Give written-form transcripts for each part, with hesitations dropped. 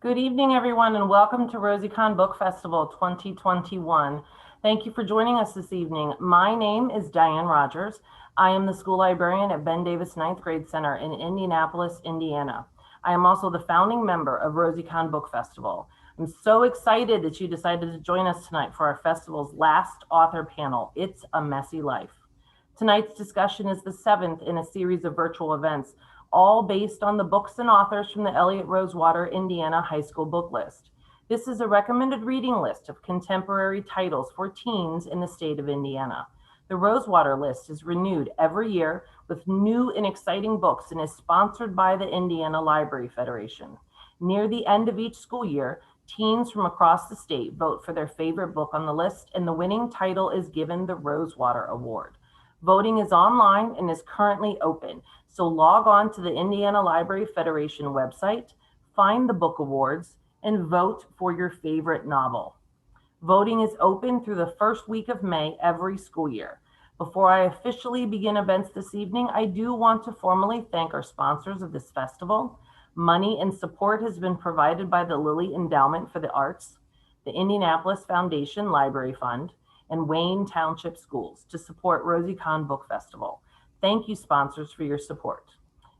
Good evening, everyone, and welcome to RosieCon Book Festival 2021. Thank you for joining us this evening. My name is Diane Rogers. I am the school librarian at Ben Davis Ninth Grade Center in Indianapolis, Indiana. I am also the founding member of RosieCon Book Festival. I'm so excited that you decided to join us tonight for our festival's last author panel, It's a Messy Life. Tonight's discussion is the seventh in a series of virtual events, all based on the books and authors from the Elliott Rosewater, Indiana High School Book List. This is a recommended reading list of contemporary titles for teens in the state of Indiana. The Rosewater list is renewed every year with new and exciting books and is sponsored by the Indiana Library Federation. Near the end of each school year, teens from across the state vote for their favorite book on the list, and the winning title is given the Rosewater Award. Voting is online and is currently open, so log on to the Indiana Library Federation website, find the book awards, and vote for your favorite novel. Voting is open through the first week of May every school year. Before I officially begin events this evening, I do want to formally thank our sponsors of this festival. Money and support has been provided by the Lilly Endowment for the Arts, the Indianapolis Foundation Library Fund, and Wayne Township Schools to support RosieCon Book Festival. Thank you, sponsors, for your support.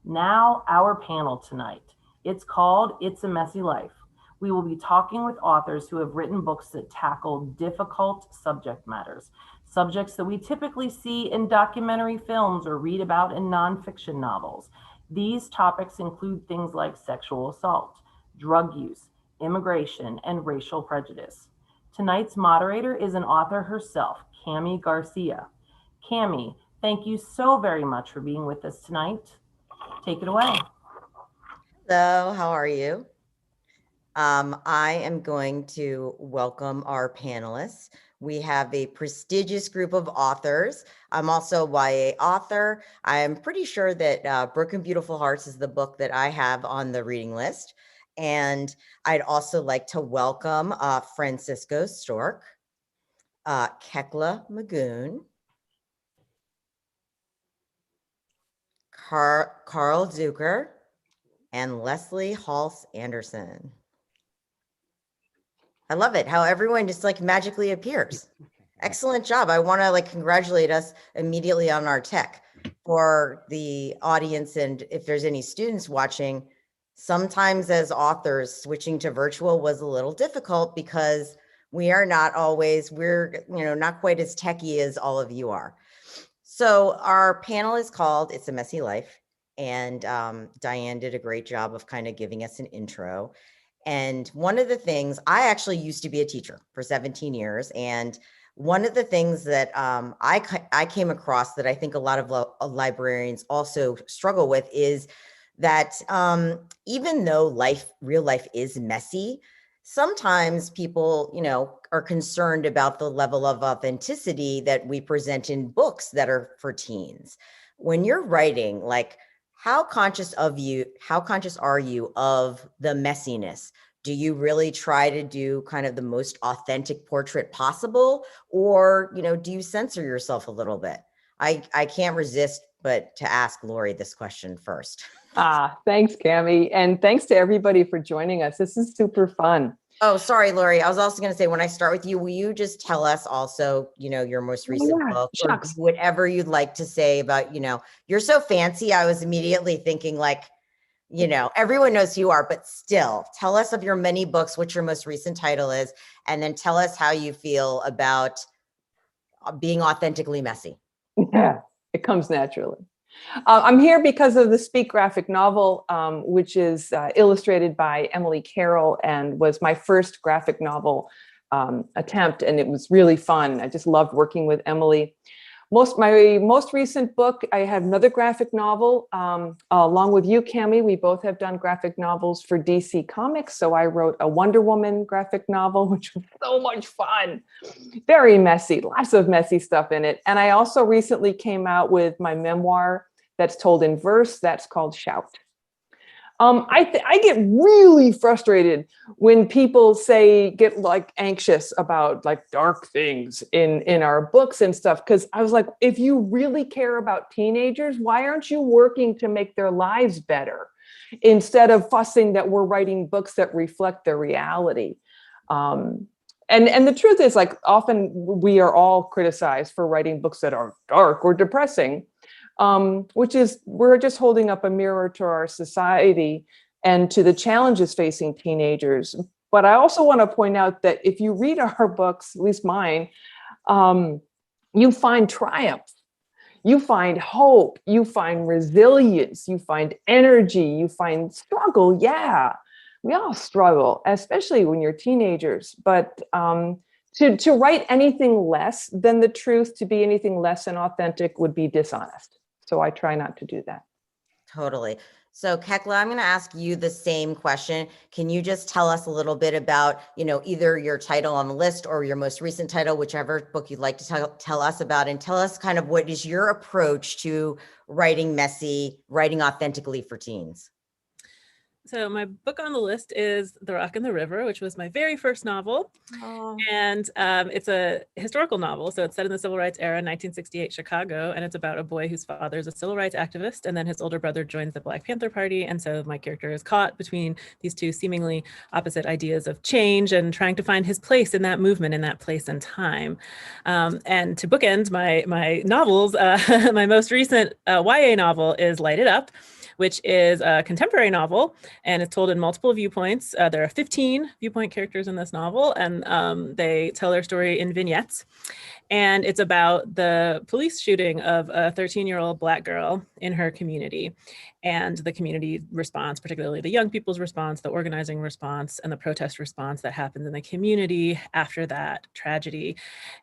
Now, our panel tonight. It's called It's a Messy Life. We will be talking with authors who have written books that tackle difficult subject matters, subjects that we typically see in documentary films or read about in nonfiction novels. These topics include things like sexual assault, drug use, immigration, and racial prejudice. Tonight's moderator is an author herself, Cami Garcia. Cami, thank you so very much for being with us tonight. Take it away. Hello, how are you? I am going to welcome our panelists. We have a prestigious group of authors. I'm also a YA author. I am pretty sure that Broken Beautiful Hearts is the book that I have on the reading list. And I'd also like to welcome Francisco Stork, Kekla Magoon, Carl Zucker, and Leslie Halse Anderson. I love it how everyone just like magically appears. Excellent job. I want to like congratulate us immediately on our tech. For the audience, and if there's any students watching, sometimes as authors switching to virtual was a little difficult because we are not always, we're not quite as techy as all of you are. So our panel is called It's a Messy Life, and Diane did a great job of kind of giving us an intro. And one of the things, I actually used to be a teacher for 17 years. And one of the things that I came across that I think a lot of librarians also struggle with is that even though real life is messy, sometimes people, are concerned about the level of authenticity that we present in books that are for teens. When you're writing, like, how conscious are you of the messiness? Do you really try to do kind of the most authentic portrait possible? Or, do you censor yourself a little bit? I can't resist but to ask Lori this question first. Thanks, Cami. And thanks to everybody for joining us. This is super fun. Oh, sorry, Lori. I was also going to say, when I start with you, will you just tell us also, your most recent book, or whatever you'd like to say about, you're so fancy. I was immediately thinking like, everyone knows who you are, but still tell us of your many books, what your most recent title is, and then tell us how you feel about being authentically messy. Yeah, it comes naturally. I'm here because of the Speak graphic novel, which is illustrated by Emily Carroll and was my first graphic novel attempt. And it was really fun. I just loved working with Emily. My most recent book, I had another graphic novel along with you, Cami. We both have done graphic novels for DC Comics. So I wrote a Wonder Woman graphic novel, which was so much fun. Very messy, lots of messy stuff in it. And I also recently came out with my memoir that's told in verse. That's called Shout. I get really frustrated when people get like anxious about like dark things in our books and stuff. Because I was like, if you really care about teenagers, why aren't you working to make their lives better instead of fussing that we're writing books that reflect their reality? And the truth is, like, often we are all criticized for writing books that are dark or depressing. Which is, we're just holding up a mirror to our society and to the challenges facing teenagers. But I also want to point out that if you read our books, at least mine, you find triumph, you find hope, you find resilience, you find energy, you find struggle. Yeah, we all struggle, especially when you're teenagers. But to write anything less than the truth, to be anything less than authentic, would be dishonest. So I try not to do that. Totally. So Kekla, I'm going to ask you the same question. Can you just tell us a little bit about, either your title on the list or your most recent title, whichever book you'd like to tell us about, and tell us kind of what is your approach to writing messy, writing authentically for teens? So my book on the list is The Rock and the River, which was my very first novel. Oh. And it's a historical novel. So it's set in the civil rights era, 1968 Chicago. And it's about a boy whose father is a civil rights activist. And then his older brother joins the Black Panther Party. And so my character is caught between these two seemingly opposite ideas of change and trying to find his place in that movement, in that place and time. And to bookend my novels, my most recent YA novel is Light It Up, which is a contemporary novel, and it's told in multiple viewpoints. There are 15 viewpoint characters in this novel, and they tell their story in vignettes. And it's about the police shooting of a 13-year-old Black girl in her community, and the community response, particularly the young people's response, the organizing response, and the protest response that happens in the community after that tragedy.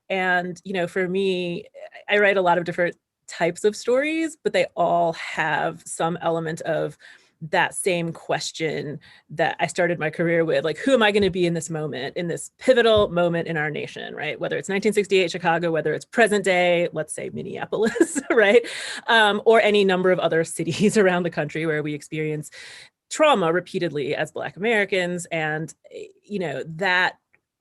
And, for me, I write a lot of different types of stories, but they all have some element of that same question that I started my career with, like, who am I going to be in this moment, in this pivotal moment in our nation, right? Whether it's 1968 Chicago, whether it's present day, let's say Minneapolis, right? Or any number of other cities around the country where we experience trauma repeatedly as Black Americans. And,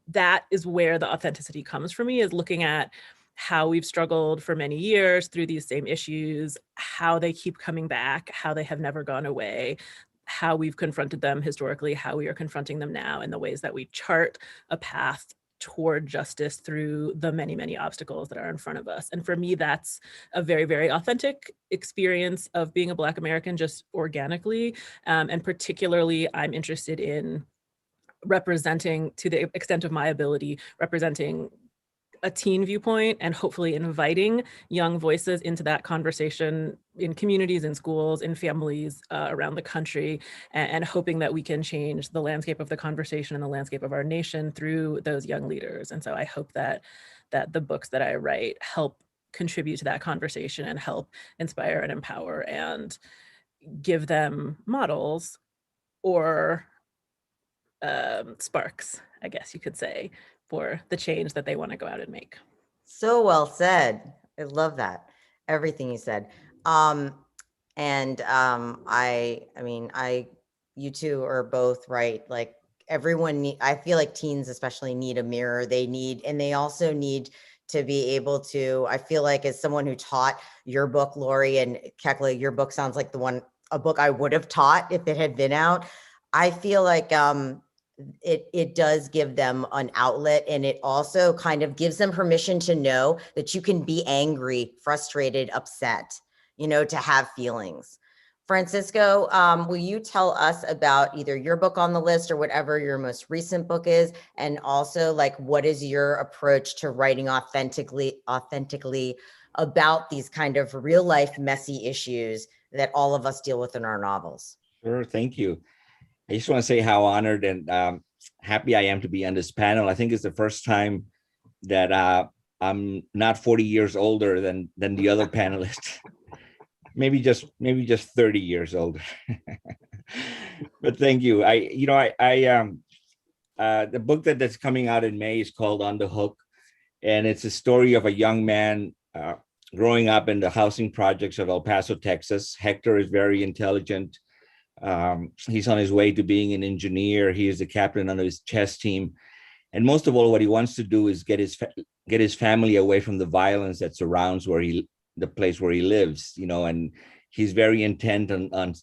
that is where the authenticity comes for me, is looking at how we've struggled for many years through these same issues, how they keep coming back, how they have never gone away, how we've confronted them historically, how we are confronting them now, and the ways that we chart a path toward justice through the many, many obstacles that are in front of us. And for me, that's a very, very authentic experience of being a Black American, just organically. And particularly, I'm interested in representing, to the extent of my ability, representing a teen viewpoint, and hopefully inviting young voices into that conversation in communities, in schools, in families around the country, and hoping that we can change the landscape of the conversation and the landscape of our nation through those young leaders. And so I hope that the books that I write help contribute to that conversation and help inspire and empower and give them models or sparks, I guess you could say, for the change that they want to go out and make. So well said. I love that. Everything you said. You two are both right. Like, I feel like teens especially need a mirror. And they also need to be able to, I feel like, as someone who taught your book, Lori, and Kekla, your book sounds like a book I would have taught if it had been out. I feel like, it does give them an outlet, and it also kind of gives them permission to know that you can be angry, frustrated, upset, to have feelings. Francisco, will you tell us about either your book on the list or whatever your most recent book is? And also, like, what is your approach to writing authentically about these kind of real life messy issues that all of us deal with in our novels? Sure, thank you. I just want to say how honored and happy I am to be on this panel. I think it's the first time that I'm not 40 years older than the other panelists. maybe just 30 years older. But thank you. The book that's coming out in May is called On the Hook, and it's a story of a young man growing up in the housing projects of El Paso, Texas. Hector is very intelligent, He's on his way to being an engineer. He is the captain on his chess team. And most of all, what he wants to do is get his family away from the violence that surrounds the place where he lives, and he's very intent on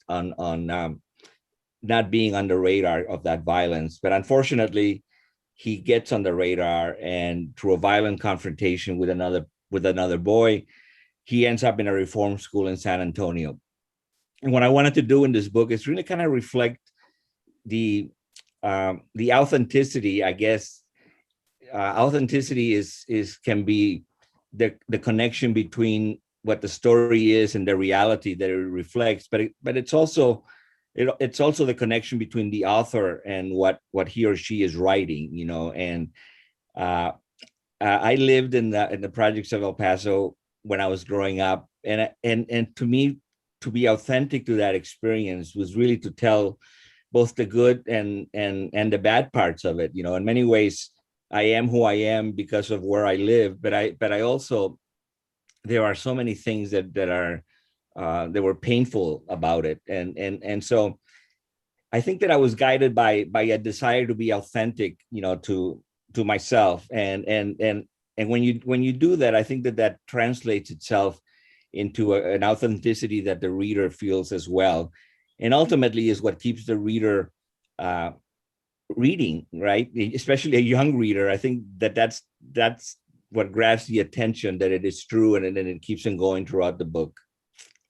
not being on the radar of that violence. But unfortunately, he gets on the radar, and through a violent confrontation with another boy, he ends up in a reform school in San Antonio. And what I wanted to do in this book is really kind of reflect the authenticity, I guess. Authenticity can be the connection between what the story is and the reality that it reflects, but it's also the connection between the author and what he or she is writing, and I lived in the projects of El Paso when I was growing up, and to me, to be authentic to that experience was really to tell both the good and the bad parts of it. In many ways, I am who I am because of where I live, but I also, there are so many things that were painful about it, and so I think that I was guided by a desire to be authentic, to myself, and when you do that, I think that translates itself into an authenticity that the reader feels as well, and ultimately is what keeps the reader reading, right? Especially a young reader. I think that's what grabs the attention, that it is true, and then it keeps on going throughout the book.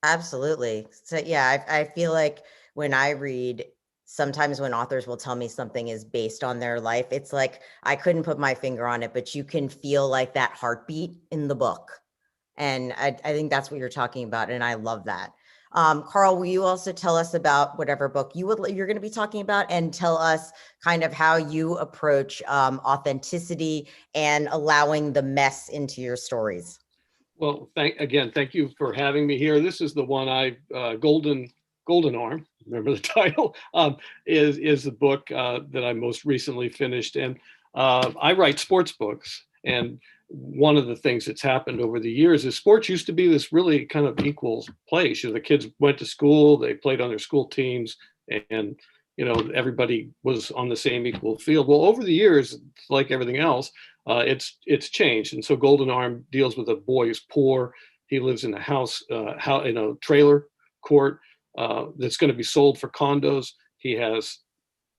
Absolutely. So yeah, I feel like when I read, sometimes when authors will tell me something is based on their life, it's like I couldn't put my finger on it, but you can feel like that heartbeat in the book. And I think that's what you're talking about. And I love that. Carl, will you also tell us about whatever book you're going to be talking about, and tell us kind of how you approach authenticity and allowing the mess into your stories? Well, thank you for having me here. This is the one Golden Arm, remember the title, is the book that I most recently finished. And I write sports books. And one of the things that's happened over the years is sports used to be this really kind of equal place. The kids went to school, they played on their school teams, and everybody was on the same equal field. Well, over the years, like everything else, it's changed. And so Golden Arm deals with a boy who's poor. He lives in a house in a trailer court that's going to be sold for condos. He has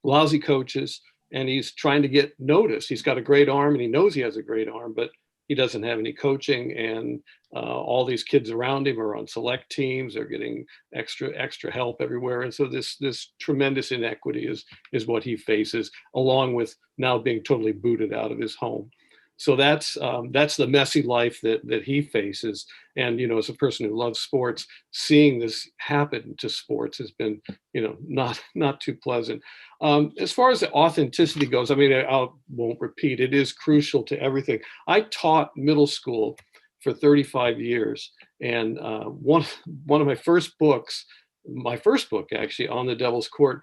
lousy coaches, and he's trying to get noticed. He's got a great arm, and he knows he has a great arm, but he doesn't have any coaching, and all these kids around him are on select teams. They're getting extra help everywhere, and so this tremendous inequity is what he faces, along with now being totally booted out of his home. So that's the messy life that he faces. And as a person who loves sports, seeing this happen to sports has been not too pleasant. As far as the authenticity goes, I mean, I won't repeat. It is crucial to everything. I taught middle school for 35 years, and one of my first book actually, On the Devil's Court,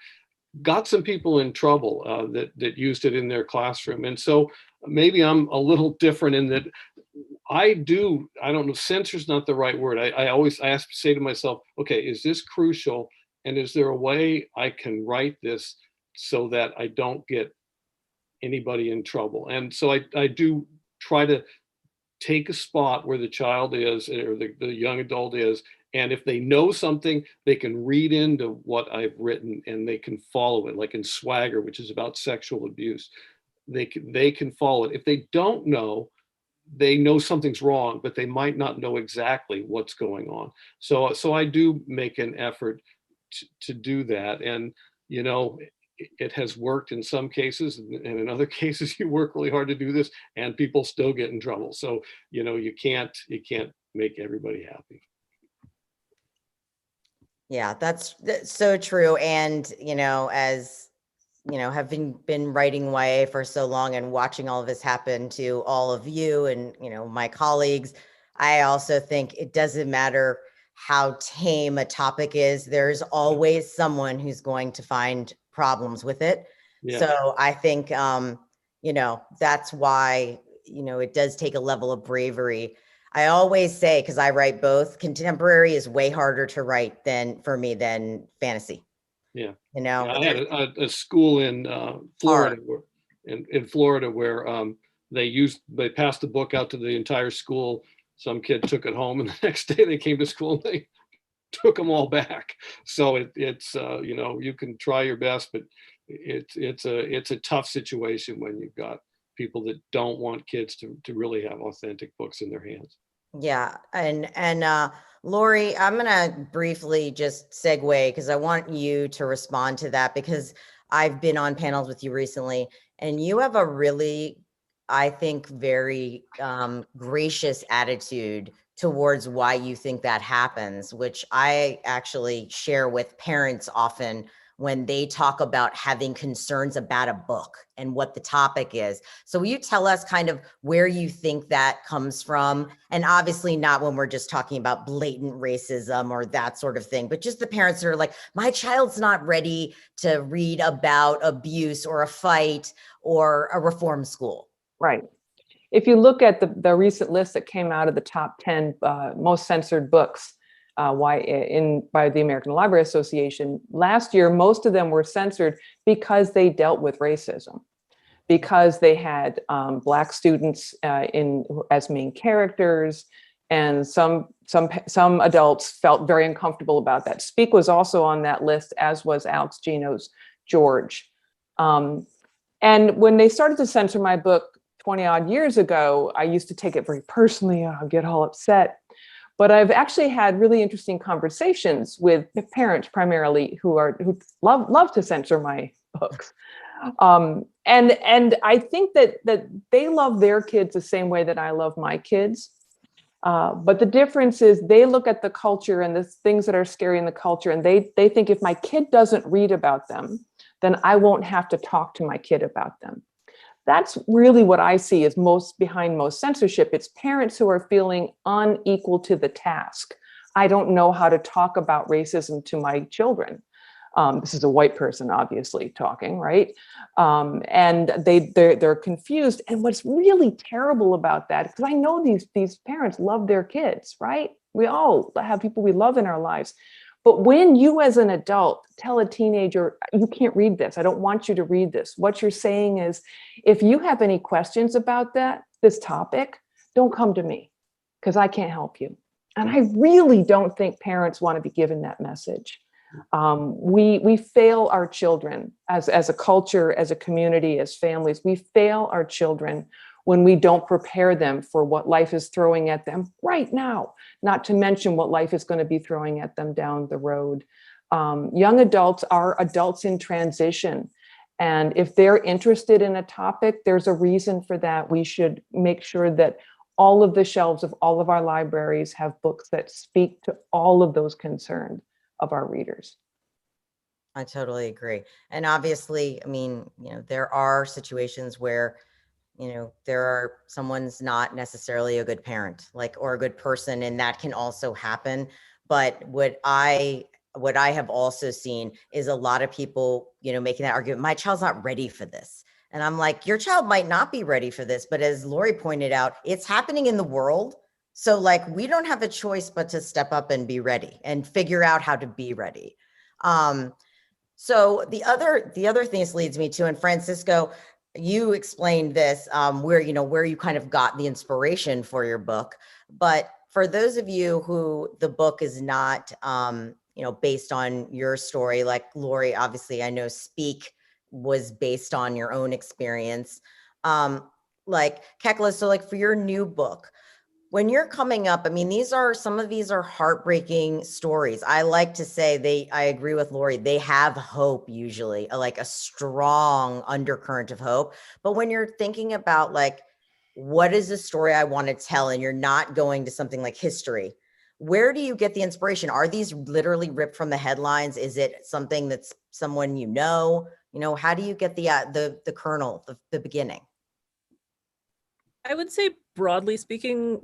got some people in trouble that used it in their classroom. And so maybe I'm a little different in that I don't know, censor is not the right word. I always say to myself, okay, is this crucial? And is there a way I can write this so that I don't get anybody in trouble? And so I do try to take a spot where the child is, or the young adult is, and if they know something, they can read into what I've written and they can follow it. Like in Swagger, which is about sexual abuse, they can follow it. If they don't know, they know something's wrong, but they might not know exactly what's going on. So I do make an effort to do that. And it has worked in some cases, and in other cases you work really hard to do this and people still get in trouble. So you can't make everybody happy. Yeah, that's so true. And, as have been writing YA for so long and watching all of this happen to all of you and, my colleagues, I also think it doesn't matter how tame a topic is, there's always someone who's going to find problems with it. Yeah. So I think, that's why, it does take a level of bravery. I always say, because I write both, contemporary is way harder to write for me than fantasy. Yeah. You know, I had a school in Florida, in Florida where they passed the book out to the entire school. Some kid took it home, and the next day they came to school and they took them all back. So it's you know, you can try your best, but it's a tough situation when you've got people that don't want kids to really have authentic books in their hands. yeah. And Lori, I'm gonna briefly just segue because I want you to respond to that, because I've been on panels with you recently, and you have a really, I think, very gracious attitude towards why you think that happens, which I actually share with parents often when they talk about having concerns about a book and what the topic is. So will you tell us kind of where you think that comes from? And obviously not when we're just talking about blatant racism or that sort of thing, but just the parents that are like, my child's not ready to read about abuse or a fight or a reform school. Right. If you look at the recent list that came out of the top 10 most censored books by the American Library Association, last year, most of them were censored because they dealt with racism, because they had Black students as main characters, and some adults felt very uncomfortable about that. Speak was also on that list, as was Alex Gino's George. And when they started to censor my book 20 odd years ago, I used to take it very personally. I'll get all upset. But I've actually had really interesting conversations with parents primarily who love to censor my books. And I think that they love their kids the same way that I love my kids. But the difference is they look at the culture and the things that are scary in the culture, and they think if my kid doesn't read about them, then I won't have to talk to my kid about them. That's really what I see as behind most censorship. It's parents who are feeling unequal to the task. I don't know how to talk about racism to my children. This is a white person, obviously, talking, right? And they're confused. And what's really terrible about that, because I know these parents love their kids, right? We all have people we love in our lives. But when you as an adult tell a teenager, you can't read this, I don't want you to read this, what you're saying is, if you have any questions about this topic, don't come to me, because I can't help you. And I really don't think parents want to be given that message. We fail our children as a culture, as a community, as families. We fail our children when we don't prepare them for what life is throwing at them right now, not to mention what life is going to be throwing at them down the road. Young adults are adults in transition. And if they're interested in a topic, there's a reason for that. We should make sure that all of the shelves of all of our libraries have books that speak to all of those concerns of our readers. I totally agree. And obviously, I mean, you know, there are situations where, you know, someone's not necessarily a good parent, or a good person, and that can also happen. But what I have also seen is a lot of people, you know, making that argument, my child's not ready for this. And I'm like, your child might not be ready for this, but as Lori pointed out, it's happening in the world. So we don't have a choice but to step up and be ready and figure out how to be ready. So the other thing this leads me to, and Francisco, you explained this, where you kind of got the inspiration for your book. But for those of you who the book is not, based on your story, like Lori, obviously, I know Speak was based on your own experience. Kekla, so for your new book, when you're coming up, I mean, some of these are heartbreaking stories. I like to say I agree with Lori, they have hope usually, like a strong undercurrent of hope. But when you're thinking about what is the story I want to tell, and you're not going to something like history, where do you get the inspiration? Are these literally ripped from the headlines? Is it something that's someone you know? How do you get the kernel, the beginning? I would say, broadly speaking,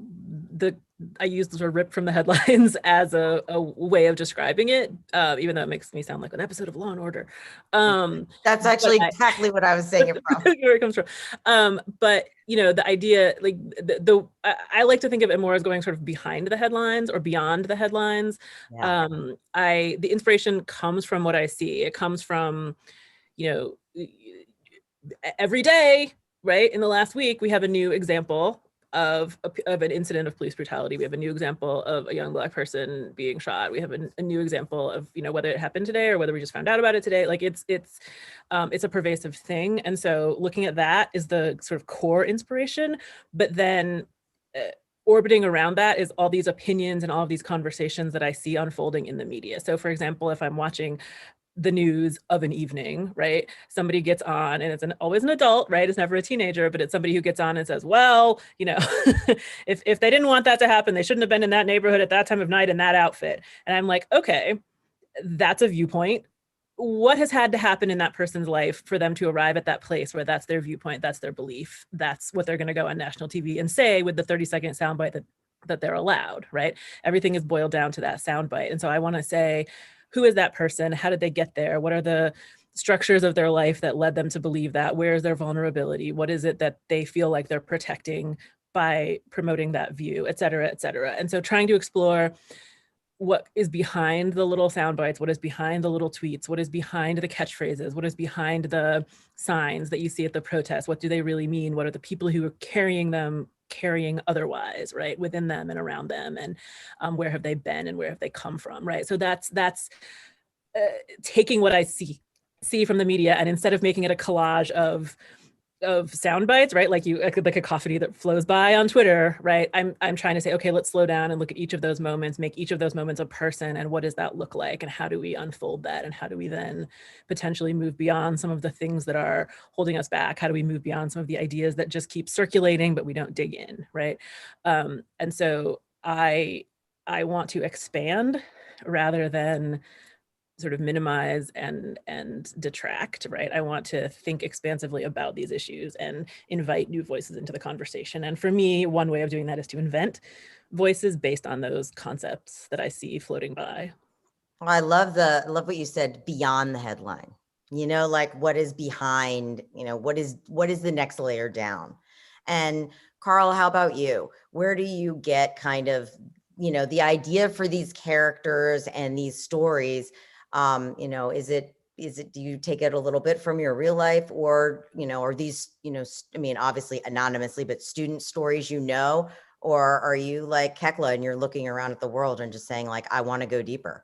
I use the sort of ripped from the headlines as a way of describing it, even though it makes me sound like an episode of Law and Order. That's actually exactly what I was saying it from. Where it comes from. But the idea, like I like to think of it more as going sort of behind the headlines or beyond the headlines. Yeah. The inspiration comes from what I see. It comes from, every day, right? In the last week, we have a new example of an incident of police brutality. We have a new example of a young Black person being shot. We have a new example of, whether it happened today or whether we just found out about it today. Like it's a pervasive thing. And so looking at that is the sort of core inspiration, but then orbiting around that is all these opinions and all of these conversations that I see unfolding in the media. So for example, if I'm watching the news of an evening, right? Somebody gets on, and it's always an adult, right? It's never a teenager, but it's somebody who gets on and says, well, if they didn't want that to happen, they shouldn't have been in that neighborhood at that time of night in that outfit. And I'm like, okay, that's a viewpoint. What has had to happen in that person's life for them to arrive at that place where that's their viewpoint, that's their belief, that's what they're going to go on national TV and say with the 30-second soundbite that they're allowed, right? Everything is boiled down to that soundbite. And so I want to say, who is that person? How did they get there? What are the structures of their life that led them to believe that? Where is their vulnerability? What is it that they feel like they're protecting by promoting that view, et cetera, et cetera. And so trying to explore what is behind the little sound bites, what is behind the little tweets, what is behind the catchphrases, what is behind the signs that you see at the protests, what do they really mean? What are the people who are carrying them carrying otherwise, right, within them and around them, and where have they been and where have they come from, right? So that's taking what I see from the media, and instead of making it a collage of sound bites, right, like a cacophony that flows by on Twitter, right, I'm trying to say, okay, let's slow down and look at each of those moments, make each of those moments a person, and what does that look like, and how do we unfold that, and how do we then potentially move beyond some of the things that are holding us back? How do we move beyond some of the ideas that just keep circulating but we don't dig in, right? And so I want to expand rather than sort of minimize and detract, right? I want to think expansively about these issues and invite new voices into the conversation. And for me, one way of doing that is to invent voices based on those concepts that I see floating by. Well, I love what you said, beyond the headline. Like what is behind, what is the next layer down? And Carl, how about you? Where do you get kind of, the idea for these characters and these stories? Is it, do you take it a little bit from your real life, or, are these, I mean, obviously anonymously, but student stories, or are you like Hecla and you're looking around at the world and just saying like, I want to go deeper?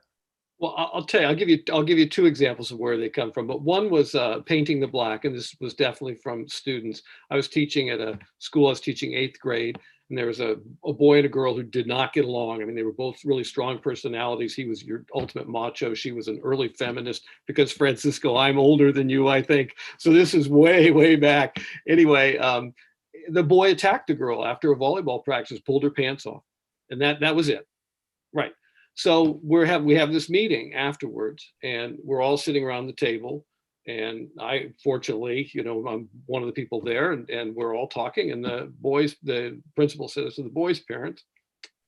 Well, I'll tell you, I'll give you two examples of where they come from. But one was painting the black, and this was definitely from students. I was teaching at a school. I was teaching 8th grade, and there was a boy and a girl who did not get along. I mean, they were both really strong personalities. He was your ultimate macho. She was an early feminist because, Francisco, I'm older than you, I think. So this is way, way back. Anyway, the boy attacked the girl after a volleyball practice, pulled her pants off, and that was it. Right. So we have this meeting afterwards, and we're all sitting around the table. And I, fortunately, I'm one of the people there, and we're all talking. And the principal says to the boy's parents,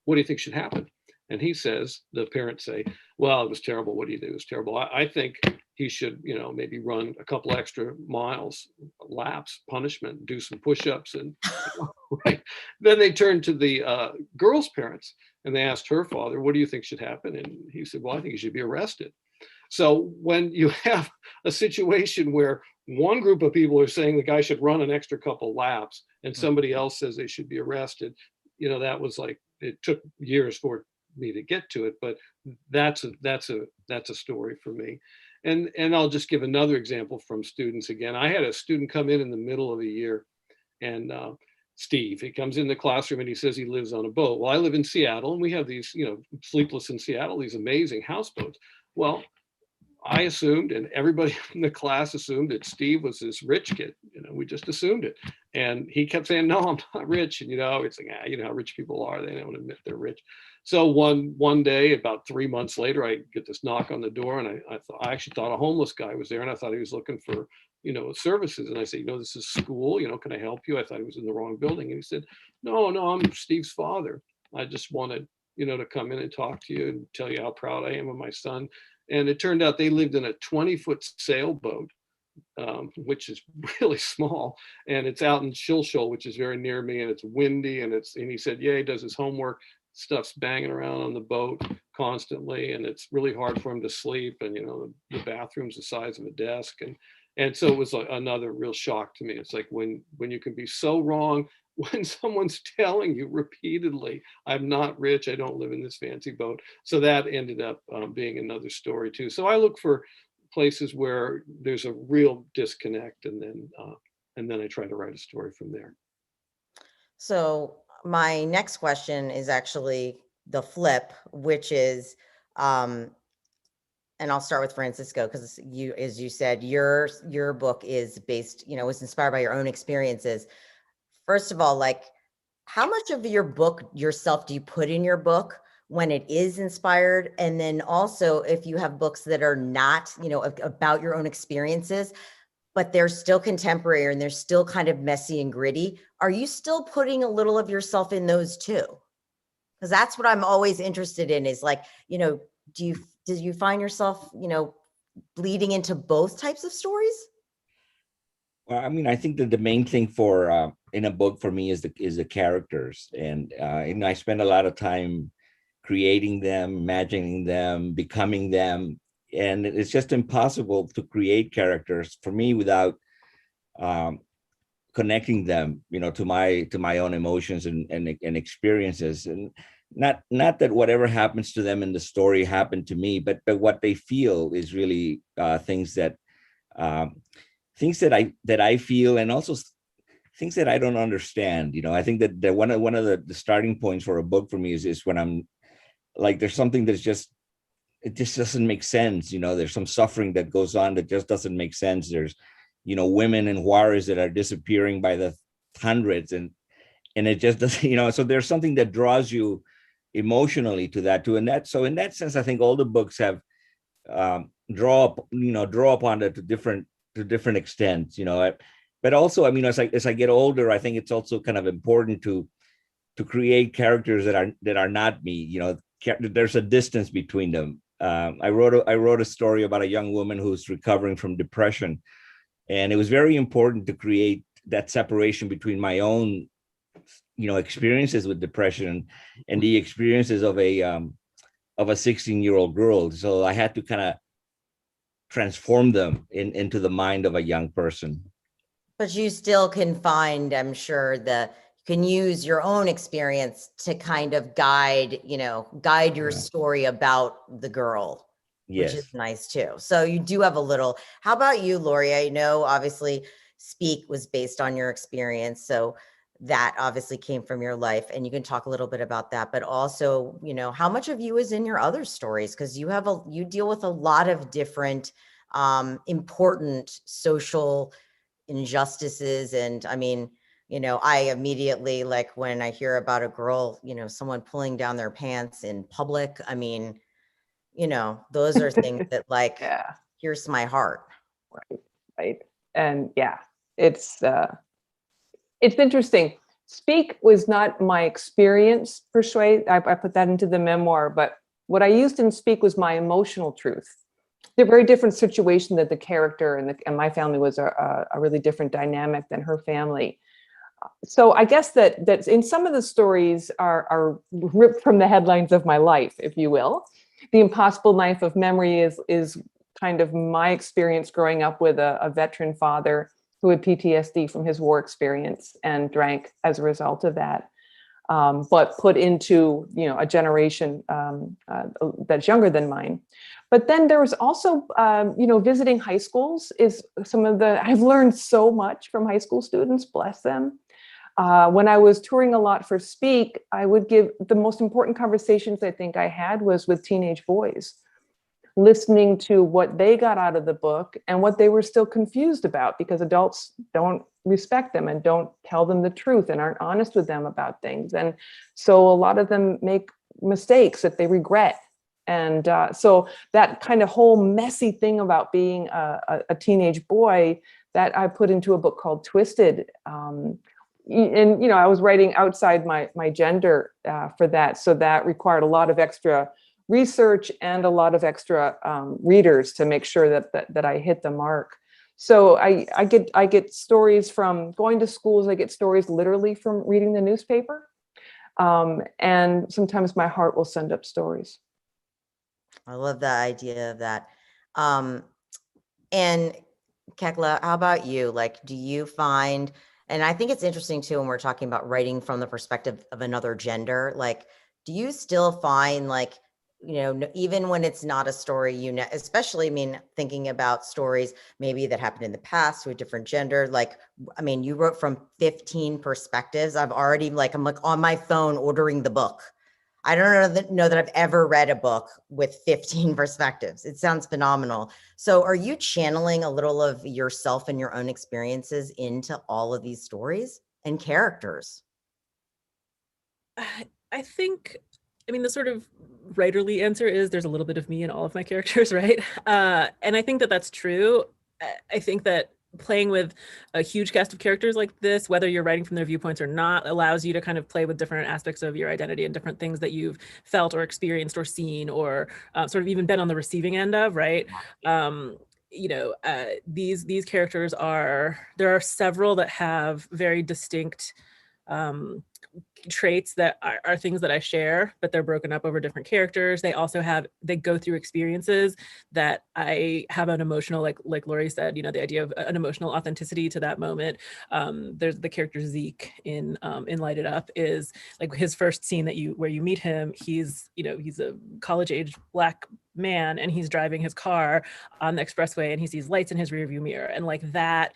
"What do you think should happen?" And the parents say, "Well, it was terrible. What do you do? It was terrible. I think he should, maybe run a couple extra miles, laps, punishment, do some push-ups." And right. Then they turned to the girl's parents, and they asked her father, "What do you think should happen?" And he said, "Well, I think he should be arrested." So when you have a situation where one group of people are saying the guy should run an extra couple laps, and somebody else says they should be arrested, that was like, it took years for me to get to it, but that's a story for me. And I'll just give another example from students again. I had a student come in the middle of the year, and Steve, he comes in the classroom and he says he lives on a boat. Well, I live in Seattle, and we have these, Sleepless in Seattle, these amazing houseboats. Well, I assumed, and everybody in the class assumed, that Steve was this rich kid. We just assumed it. And he kept saying, "No, I'm not rich." And, it's like, how rich people are. They don't admit they're rich. So one day, about 3 months later, I get this knock on the door, and I actually thought a homeless guy was there, and I thought he was looking for, services. And I said, "This is school, can I help you?" I thought he was in the wrong building. And he said, No, I'm Steve's father." I just wanted, to come in and talk to you and tell you how proud I am of my son. And it turned out they lived in a 20-foot sailboat, which is really small, and it's out in Shilshole, which is very near me, and it's windy, and he said, yeah, he does his homework, stuff's banging around on the boat constantly, and it's really hard for him to sleep, and the bathroom's the size of a desk, and so it was like another real shock to me. It's like when you can be so wrong, when someone's telling you repeatedly, I'm not rich, I don't live in this fancy boat. So that ended up being another story too. So I look for places where there's a real disconnect, and then I try to write a story from there. So my next question is actually the flip, which is, and I'll start with Francisco, because you, as you said, your book is based, was inspired by your own experiences. First of all, like, how much of your book yourself do you put in your book when it is inspired? And then also, if you have books that are not, about your own experiences, but they're still contemporary and they're still kind of messy and gritty, are you still putting a little of yourself in those too? Because that's what I'm always interested in, is like, do you find yourself, bleeding into both types of stories? Well, I mean, I think that the main thing for in a book for me is the characters, and I spend a lot of time creating them, imagining them, becoming them, and it's just impossible to create characters for me without connecting them, to my own emotions and experiences, and not that whatever happens to them in the story happened to me, but what they feel is really things that I feel, and also things that I don't understand. I think that one of the starting points for a book for me is when I'm like, there's something it just doesn't make sense. There's some suffering that goes on that just doesn't make sense. There's, women in Juarez that are disappearing by the hundreds, and it just doesn't, so there's something that draws you emotionally to that too. So in that sense, I think all the books have draw upon it to different extents, but also, I mean, as I get older, I think it's also kind of important to create characters that are not me. There's a distance between them. I wrote a story about a young woman who's recovering from depression, and it was very important to create that separation between my own, experiences with depression and the experiences of a 16-year-old girl. So I had to kind of transform them into the mind of a young person. But you still can find, I'm sure, you can use your own experience to kind of guide your story about the girl, Yes. Which is nice too. So you do have a little. How about you, Lori? I know obviously Speak was based on your experience. So that obviously came from your life, and you can talk a little bit about that, but also, how much of you is in your other stories? Because you deal with a lot of different important social injustices. And I mean, I immediately, like, when I hear about a girl, someone pulling down their pants in public, I mean, those are things that, like, Yeah. pierce my heart. Right. And yeah, it's interesting. Speak was not my experience per se. I put that into the memoir, but what I used in Speak was my emotional truth. They're very different situation that the character and my family was a really different dynamic than her family. So I guess that in some of the stories are ripped from the headlines of my life, if you will. The Impossible Knife of Memory is kind of my experience growing up with a veteran father who had PTSD from his war experience and drank as a result of that. But put into, a generation that's younger than mine. But then there was also, visiting high schools is I've learned so much from high school students, bless them. When I was touring a lot for Speak, I would give the most important conversations I think I had was with teenage boys, listening to what they got out of the book and what they were still confused about, because adults don't respect them and don't tell them the truth and aren't honest with them about things. And so a lot of them make mistakes that they regret. And so that kind of whole messy thing about being a teenage boy, that I put into a book called Twisted, and I was writing outside my gender for that, so that required a lot of extra research and a lot of extra readers to make sure that I hit the mark. So I get stories from going to schools. I get stories literally from reading the newspaper, and sometimes my heart will send up stories. I love the idea of that. And Kekla, how about you? Like, do you find, and I think it's interesting too, when we're talking about writing from the perspective of another gender, like, do you still find like, even when it's not a story, especially, I mean, thinking about stories maybe that happened in the past to a different gender, like, I mean, you wrote from 15 perspectives. I'm like on my phone ordering the book. I don't know that I've ever read a book with 15 perspectives. It sounds phenomenal. So are you channeling a little of yourself and your own experiences into all of these stories and characters? I think, I mean, the sort of writerly answer is there's a little bit of me in all of my characters, right? And I think that that's true. I think that playing with a huge cast of characters like this, whether you're writing from their viewpoints or not, allows you to kind of play with different aspects of your identity and different things that you've felt or experienced or seen or sort of even been on the receiving end of, right? These characters there are several that have very distinct traits that are things that I share, but they're broken up over different characters. They go through experiences that I have an emotional, like Lori said, the idea of an emotional authenticity to that moment. There's the character Zeke in Light It Up is like his first scene where you meet him. He's a college age Black man and he's driving his car on the expressway and he sees lights in his rearview mirror and like that,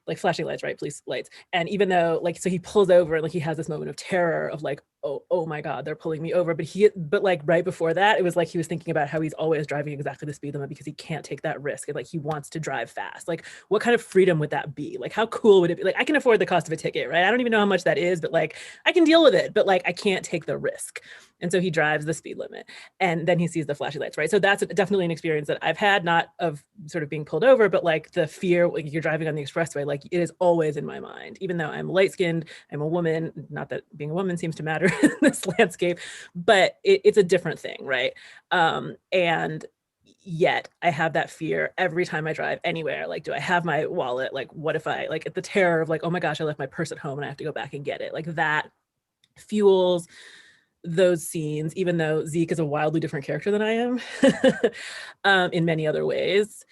like flashing lights, right? Police lights. And even though so he pulls over and like he has this moment of terror of like, oh my God, they're pulling me over. But like right before that, it was like he was thinking about how he's always driving exactly the speed limit because he can't take that risk. And like he wants to drive fast. Like what kind of freedom would that be? Like how cool would it be? Like I can afford the cost of a ticket, right? I don't even know how much that is, but like I can deal with it, but like I can't take the risk. And so he drives the speed limit and then he sees the flashing lights, right? So that's definitely an experience that I've had, not of sort of being pulled over, but like the fear when you're driving on the expressway, like it is always in my mind, even though I'm light-skinned, I'm a woman, not that being a woman seems to matter in this landscape, but it's a different thing, right? And yet I have that fear every time I drive anywhere. Like, do I have my wallet? Like, what if I, like, at the terror of like, oh my gosh, I left my purse at home and I have to go back and get it. Like that fuels those scenes, even though Zeke is a wildly different character than I am in many other ways.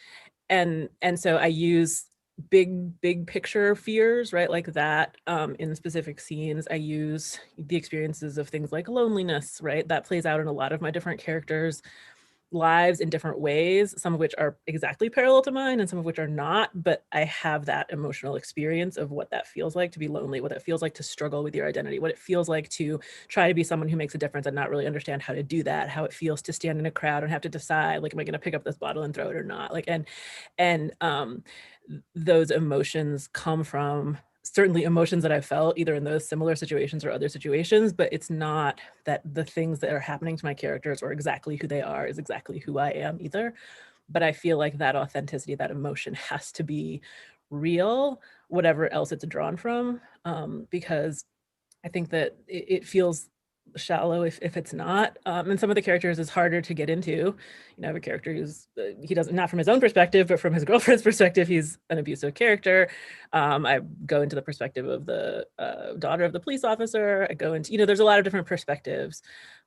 And so I use big picture fears, right? Like that in specific scenes. I use the experiences of things like loneliness, right? That plays out in a lot of my different characters' lives in different ways, some of which are exactly parallel to mine and some of which are not, but I have that emotional experience of what that feels like to be lonely, what it feels like to struggle with your identity, what it feels like to try to be someone who makes a difference and not really understand how to do that, how it feels to stand in a crowd and have to decide, like, am I going to pick up this bottle and throw it or not? Like, and those emotions come from certainly emotions that I felt either in those similar situations or other situations, but it's not that the things that are happening to my characters or exactly who they are is exactly who I am either. But I feel like that authenticity, that emotion has to be real, whatever else it's drawn from, because I think that it feels shallow if it's not. And some of the characters is harder to get into. I have a character who's he doesn't, not from his own perspective, but from his girlfriend's perspective, he's an abusive character. I go into the perspective of the daughter of the police officer. I go into, there's a lot of different perspectives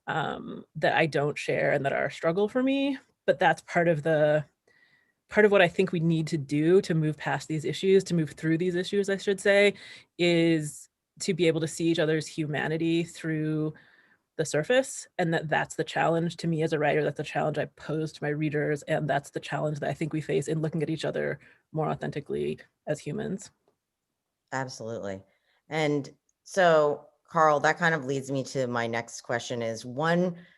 that I don't share and that are a struggle for me. But that's part of what I think we need to do to move past these issues, to move through these issues, I should say, is to be able to see each other's humanity through the surface. And that's the challenge to me as a writer. That's the challenge I pose to my readers. And that's the challenge that I think we face in looking at each other more authentically as humans. Absolutely. And so, Carl, that kind of leads me to my next question is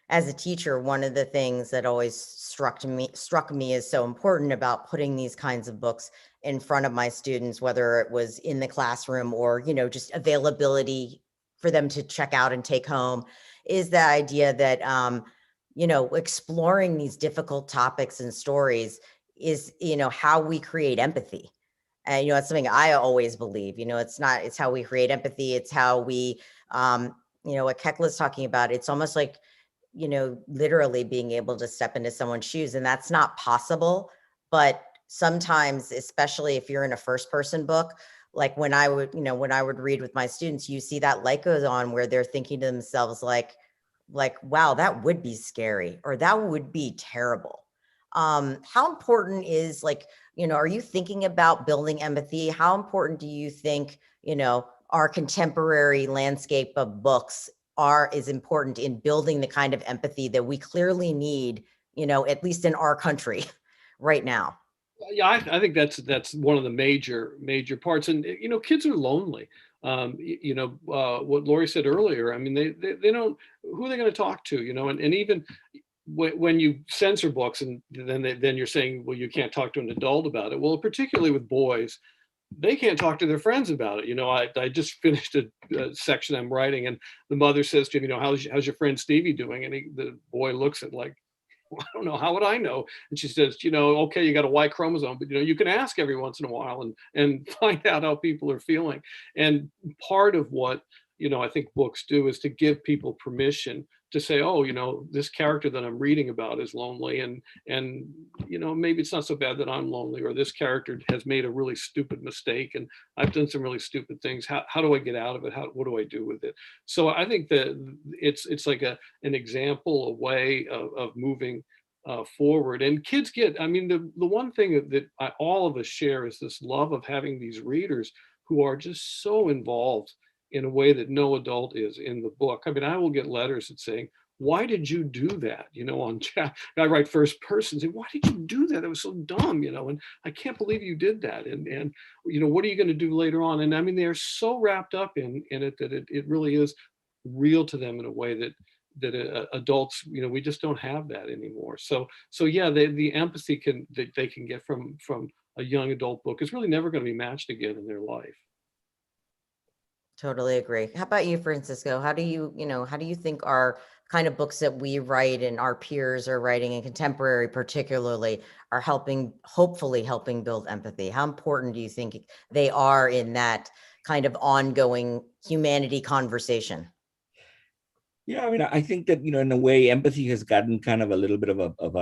as a teacher, one of the things that always struck me as so important about putting these kinds of books in front of my students, whether it was in the classroom or, just availability for them to check out and take home, is the idea that, exploring these difficult topics and stories is, how we create empathy. And, you know, it's something I always believe, you know, it's how we create empathy. It's how we, you know, what Kekla's talking about, it's almost like, you know, literally being able to step into someone's shoes, and that's not possible. But sometimes, especially if you're in a first person book, like when I would, you know, when I would read with my students, you see that light goes on where they're thinking to themselves, like, wow, that would be scary, or that would be terrible. How important is, like, you know, are you thinking about building empathy? How important do you think, you know, our contemporary landscape of books is important in building the kind of empathy that we clearly need, you know, at least in our country right now? Yeah, I think that's one of the major parts. And you know, kids are lonely. You know, what Lori said earlier. I mean, they don't, who are they going to talk to? You know, and even when you censor books, and then you're saying, well, you can't talk to an adult about it. Well, particularly with boys, they can't talk to their friends about it. You know, I just finished a section I'm writing, and the mother says to him, you know, how's your friend Stevie doing? And the boy looks at like, well, I don't know, how would I know? And she says, you know, okay, you got a Y chromosome, but you know, you can ask every once in a while and find out how people are feeling. And part of what, you know, I think books do is to give people permission to say, oh, you know, this character that I'm reading about is lonely, and you know, maybe it's not so bad that I'm lonely, or this character has made a really stupid mistake and I've done some really stupid things. How do I get out of it? What do I do with it? So I think that it's like an example, a way of moving forward. And kids get, I mean, the one thing that all of us share is this love of having these readers who are just so involved in a way that no adult is in the book. I mean, I will get letters that saying, why did you do that? You know, on chat, I write first person, say, why did you do that? That was so dumb, you know, and I can't believe you did that. And you know, what are you going to do later on? And I mean, they're so wrapped up in it that it really is real to them in a way that adults, you know, we just don't have that anymore. So yeah, the empathy that they can get from a young adult book is really never going to be matched again in their life. Totally agree. How about you, Francisco? How do you, you know, how do you think our kind of books that we write and our peers are writing in contemporary particularly are hopefully helping build empathy? How important do you think they are in that kind of ongoing humanity conversation? Yeah, I mean, I think that, you know, in a way, empathy has gotten kind of a little bit of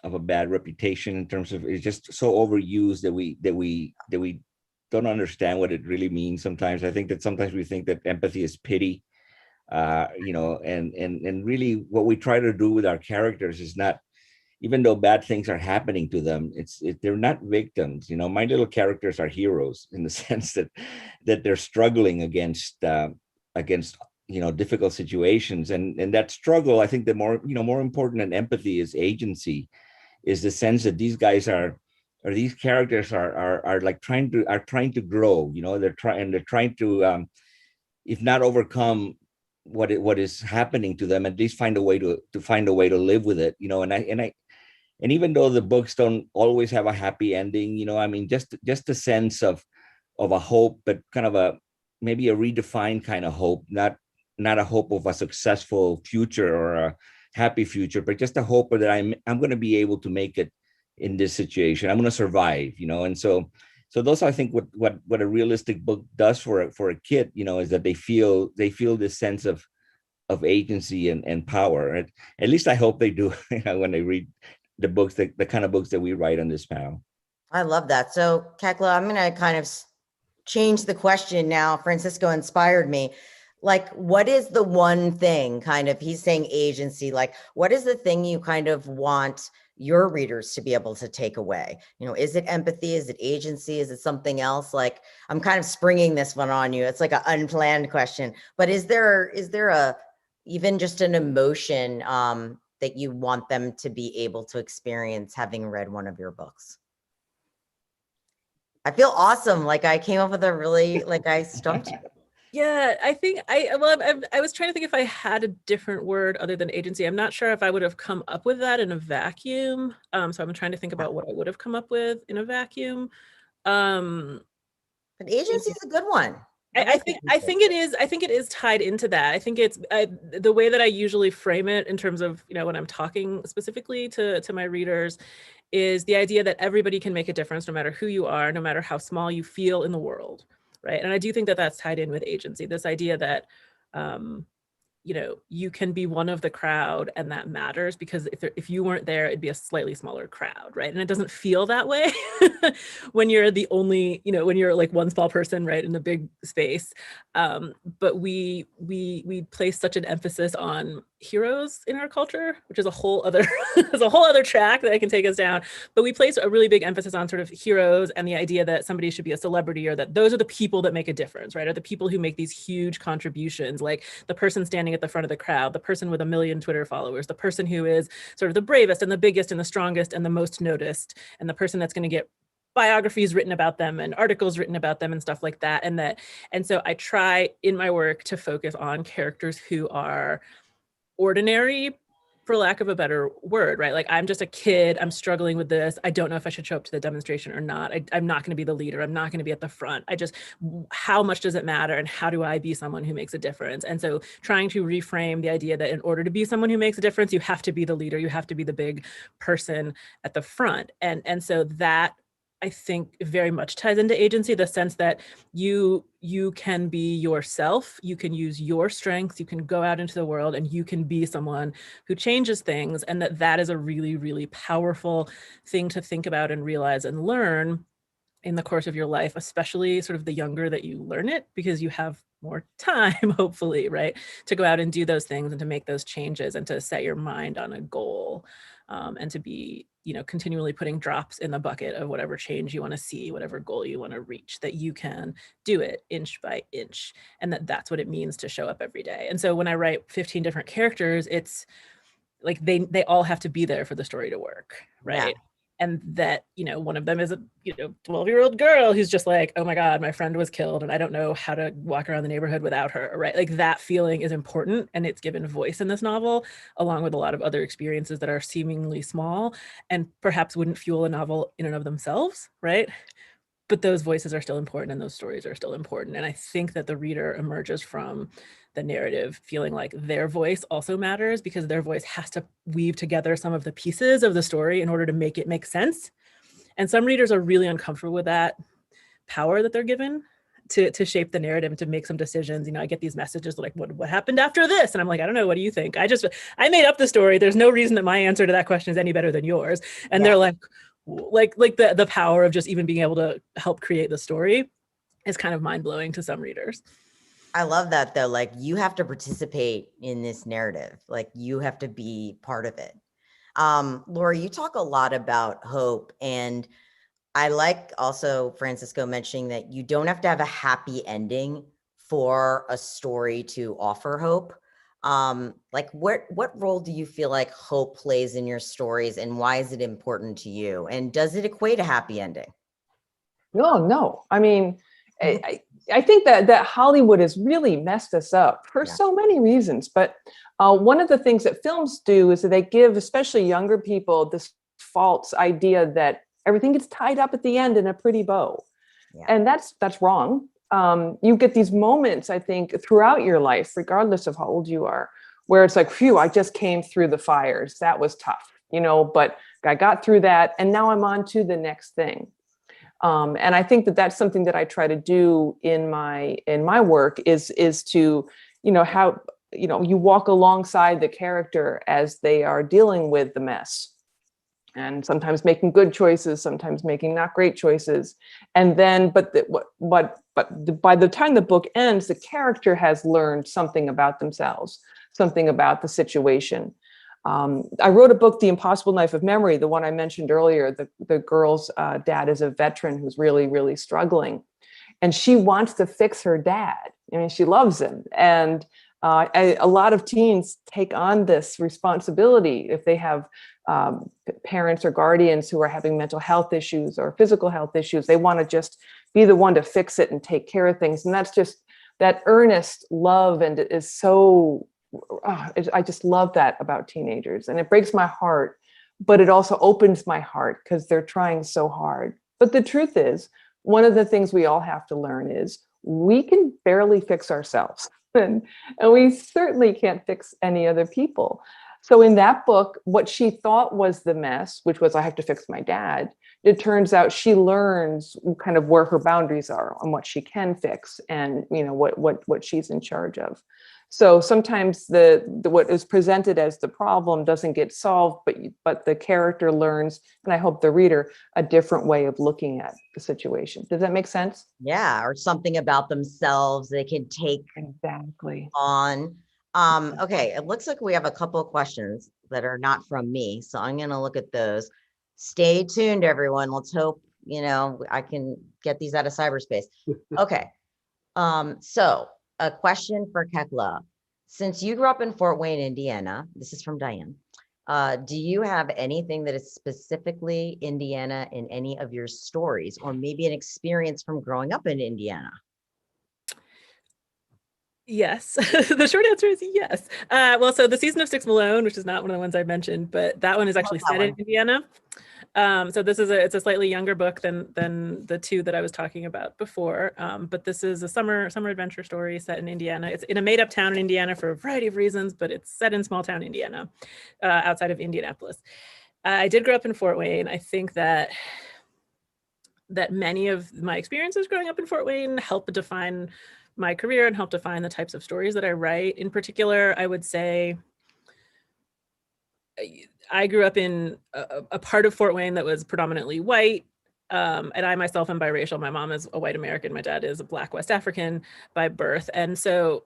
a bad reputation in terms of, it's just so overused that we don't understand what it really means. Sometimes I think that sometimes we think that empathy is pity, you know, and really what we try to do with our characters is not, even though bad things are happening to them, they're not victims. You know, my little characters are heroes in the sense that they're struggling against, you know, difficult situations, and that struggle, I think, the more, you know, more important than empathy is agency, is the sense that these guys are, or these characters are like trying to grow. You know, they're trying to, if not overcome what is happening to them, at least find a way to live with it. You know, and even though the books don't always have a happy ending, you know, I mean, just a sense of a hope, but kind of maybe a redefined kind of hope, not a hope of a successful future or a happy future, but just a hope that I'm going to be able to make it in this situation. I'm going to survive, you know. And so those, I think, what a realistic book does for a kid, you know, is that they feel this sense of agency and power. At least I hope they do, you know, when they read the books, the kind of books that we write on this panel. I love that. So, Kekla, I'm going to kind of change the question now. Francisco inspired me. Like, what is the one thing, kind of, he's saying agency, like, what is the thing you kind of want your readers to be able to take away? You know, is it empathy? Is it agency? Is it something else? Like, I'm kind of springing this one on you. It's like an unplanned question, but is there even just an emotion that you want them to be able to experience having read one of your books? I feel awesome. Like, I came up with a really, like, I stumped you. Yeah, I think I was trying to think if I had a different word other than agency. I'm not sure if I would have come up with that in a vacuum. So I'm trying to think about what I would have come up with in a vacuum. But agency is a good one. I think it is tied into that. I think it's the way that I usually frame it in terms of, when I'm talking specifically to my readers, is the idea that everybody can make a difference no matter who you are, no matter how small you feel in the world, right? And I do think that that's tied in with agency, this idea that you can be one of the crowd, and that matters, because if you weren't there, it'd be a slightly smaller crowd, right? And it doesn't feel that way when you're the only, when you're like one small person, right, in a big space. But we place such an emphasis on heroes in our culture, which is a whole other is a whole other track that can take us down. But we place a really big emphasis on sort of heroes and the idea that somebody should be a celebrity, or that those are the people that make a difference, right? Are the people who make these huge contributions, like the person standing at the front of the crowd, the person with 1 million Twitter followers, the person who is sort of the bravest and the biggest and the strongest and the most noticed, and the person that's going to get biographies written about them and articles written about them and stuff like that. And so I try in my work to focus on characters who are ordinary, for lack of a better word, right? Like, I'm just a kid, I'm struggling with this, I don't know if I should show up to the demonstration or not, I'm not going to be the leader, I'm not going to be at the front, how much does it matter, and how do I be someone who makes a difference? And so trying to reframe the idea that in order to be someone who makes a difference, you have to be the leader, you have to be the big person at the front. And so that, I think, very much ties into agency, the sense that you can be yourself, you can use your strengths, you can go out into the world and you can be someone who changes things, and that is a really, really powerful thing to think about and realize and learn in the course of your life, especially sort of the younger that you learn it, because you have more time, hopefully, right, to go out and do those things and to make those changes and to set your mind on a goal, and to be, continually putting drops in the bucket of whatever change you want to see, whatever goal you want to reach, that you can do it inch by inch, and that's what it means to show up every day. And so when I write 15 different characters, it's like they all have to be there for the story to work, right? Yeah. And that, one of them is a 12-year-old girl who's just like, oh my God, my friend was killed and I don't know how to walk around the neighborhood without her, right? Like, that feeling is important, and it's given voice in this novel, along with a lot of other experiences that are seemingly small and perhaps wouldn't fuel a novel in and of themselves, right? But those voices are still important, and those stories are still important. And I think that the reader emerges from the narrative feeling like their voice also matters, because their voice has to weave together some of the pieces of the story in order to make it make sense. And some readers are really uncomfortable with that power that they're given to shape the narrative and to make some decisions. I get these messages like, what happened after this? And I'm like, I don't know. What do you think? I made up the story. There's no reason that my answer to that question is any better than yours. And they're like the power of just even being able to help create the story is kind of mind-blowing to some readers. I love that, though. Like, you have to participate in this narrative. Like, you have to be part of it. Laura, you talk a lot about hope, and I like also Francisco mentioning that you don't have to have a happy ending for a story to offer hope. Like, what role do you feel like hope plays in your stories, and why is it important to you? And does it equate a happy ending? No. I mean, I think that Hollywood has really messed us up for so many reasons. But one of the things that films do is that they give, especially younger people, this false idea that everything gets tied up at the end in a pretty bow. Yeah. And that's wrong. You get these moments, I think, throughout your life, regardless of how old you are, where it's like, phew, I just came through the fires. That was tough, but I got through that, and now I'm on to the next thing. And I think that that's something that I try to do in my work is to, how, you walk alongside the character as they are dealing with the mess, and sometimes making good choices, sometimes making not great choices. And then, but by the time the book ends, the character has learned something about themselves, something about the situation. I wrote a book, The Impossible Knife of Memory, the one I mentioned earlier. The girl's dad is a veteran who's really, really struggling. And she wants to fix her dad. I mean, she loves him. And a lot of teens take on this responsibility if they have parents or guardians who are having mental health issues or physical health issues. They want to just be the one to fix it and take care of things. And that's just that earnest love, and it is so... I just love that about teenagers, and it breaks my heart, but it also opens my heart because they're trying so hard. But the truth is, one of the things we all have to learn is we can barely fix ourselves. And we certainly can't fix any other people. So in that book, what she thought was the mess, which was I have to fix my dad, it turns out she learns kind of where her boundaries are on what she can fix and, you know, what she's in charge of. So sometimes the what is presented as the problem doesn't get solved, but the character learns, and I hope the reader, a different way of looking at the situation. Does that make sense? Yeah, or something about themselves they can take Exactly. on. Okay, it looks like we have a couple of questions that are not from me, so I'm gonna look at those. Stay tuned, everyone. Let's hope, you know, I can get these out of cyberspace. Okay. So a question for Kekla. Since you grew up in Fort Wayne, Indiana, this is from Diane. Do you have anything that is specifically Indiana in any of your stories, or maybe an experience from growing up in Indiana? Yes. The short answer is yes. Well, so the Season of Six Malone, which is not one of the ones I mentioned, but that one is actually that set in one. Indiana. So this is it's a slightly younger book than the two that I was talking about before. But this is a summer adventure story set in Indiana. It's in a made up town in Indiana for a variety of reasons, but it's set in small town Indiana, outside of Indianapolis. I did grow up in Fort Wayne. I think that many of my experiences growing up in Fort Wayne help define my career and help define the types of stories that I write. In particular, I would say I grew up in a part of Fort Wayne that was predominantly white. And I myself am biracial. My mom is a white American. My dad is a Black West African by birth. And so,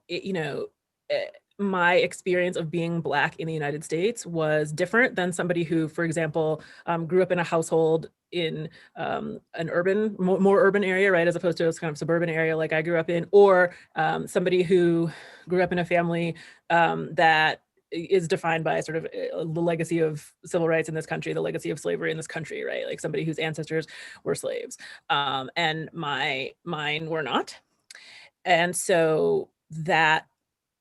my experience of being Black in the United States was different than somebody who, for example, grew up in a household in an urban, more urban area, right, as opposed to a kind of suburban area like I grew up in, or somebody who grew up in a family that is defined by sort of the legacy of civil rights in this country, the legacy of slavery in this country, right? Like somebody whose ancestors were slaves, and mine were not. And so that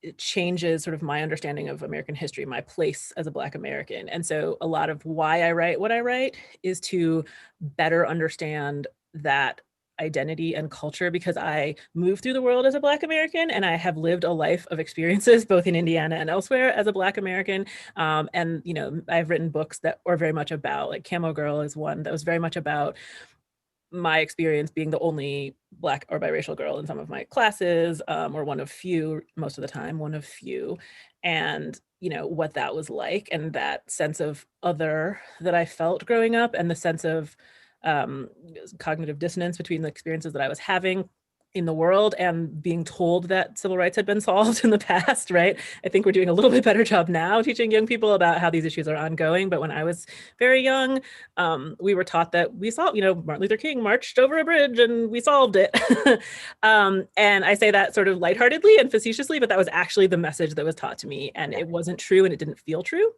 it changes sort of my understanding of American history, my place as a Black American. And so a lot of why I write what I write is to better understand that identity and culture, because I moved through the world as a Black American and I have lived a life of experiences both in Indiana and elsewhere as a Black American. And, I've written books that are very much about, like Camo Girl is one that was very much about my experience being the only Black or biracial girl in some of my classes, or one of few, most of the time, one of few, and what that was like, and that sense of other that I felt growing up, and the sense of cognitive dissonance between the experiences that I was having in the world and being told that civil rights had been solved in the past, right? I think we're doing a little bit better job now teaching young people about how these issues are ongoing. But when I was very young, we were taught that we saw, Martin Luther King marched over a bridge and we solved it. And I say that sort of lightheartedly and facetiously, but that was actually the message that was taught to me. And it wasn't true and it didn't feel true.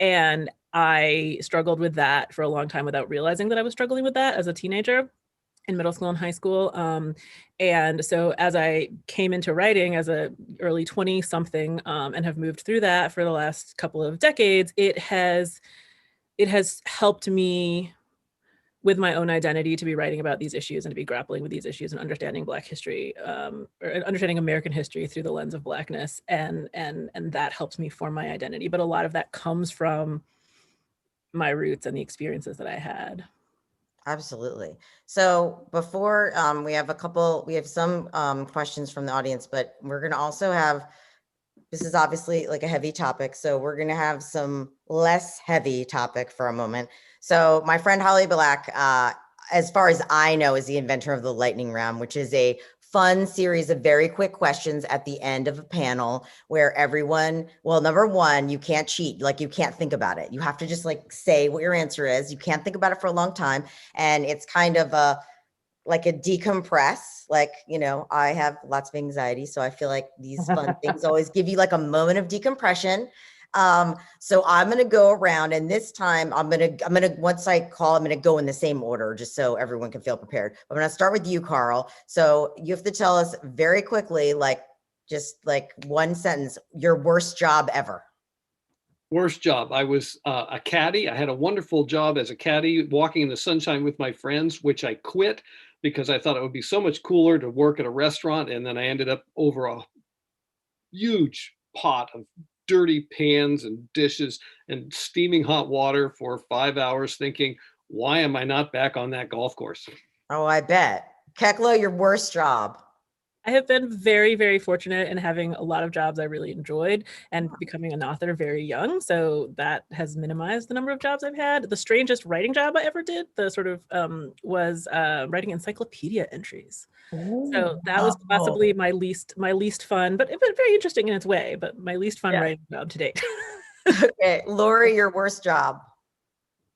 And I struggled with that for a long time without realizing that I was struggling with that as a teenager, in middle school and high school. And so as I came into writing as a early 20 something, and have moved through that for the last couple of decades, it has helped me with my own identity to be writing about these issues and to be grappling with these issues and understanding Black history, or understanding American history through the lens of Blackness. And that helps me form my identity. But a lot of that comes from my roots and the experiences that I had. Absolutely. So before we have some questions from the audience, but we're going to also have, this is obviously like a heavy topic. So we're going to have some less heavy topic for a moment. So my friend Holly Black, as far as I know, is the inventor of the lightning round, which is a fun series of very quick questions at the end of a panel where everyone, well, number one, you can't cheat. Like you can't think about it. You have to just like say what your answer is. You can't think about it for a long time. And it's kind of like a decompress, like, I have lots of anxiety. So I feel like these fun things always give you like a moment of decompression. So I'm going to go around, and this time I'm going to, once I call, I'm going to go in the same order just so everyone can feel prepared. I'm going to start with you, Carl. So you have to tell us very quickly, just like one sentence, your worst job ever. Worst job. I was a caddy. I had a wonderful job as a caddy, walking in the sunshine with my friends, which I quit because I thought it would be so much cooler to work at a restaurant. And then I ended up over a huge pot of dirty pans and dishes and steaming hot water for 5 hours thinking, why am I not back on that golf course? Oh, I bet. Kekla, your worst job. I have been very, very fortunate in having a lot of jobs I really enjoyed and becoming an author very young. So that has minimized the number of jobs I've had. The strangest writing job I ever did, the sort of was writing encyclopedia entries. So that was possibly my least fun, but very interesting in its way, but my least fun writing job to date. Okay, Lori, your worst job.